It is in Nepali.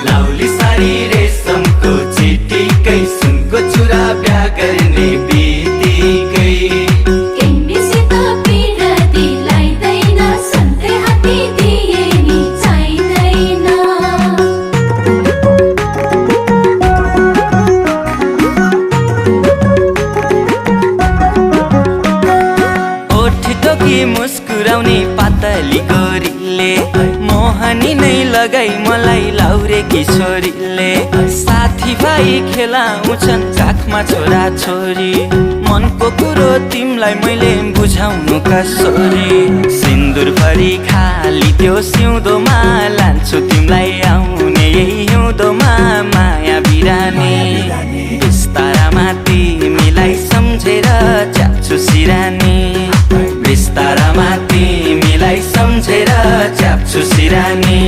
लाउली सारी रेशमको चिटिकै सुनको चुरा बिहा गर्ने बित्तिकै तिमीसित पिरती लाइदैन सन्ते हाती दिए नि चाहिँदैन कि मुस्कुराउने पातली गोरीले मोहनी नै लगाई मलाई लाउरे किशोरीले साथीभाइ खेलाउँछन् काखमा छोरा छोरी मनको कुरो तिमलाई मैले बुझाउनु कसरी सिन्दुर भरी खाली त्यो सिउँदोमा लान्छु तिमलाई आउने यही हिउँदोमा माया बिरानी बिस्तारामा तिमीलाई सम्झेर च्याप्छु सिरानी बिस्तारामा तिमीलाई सम्झेर च्याप्छु सिरानी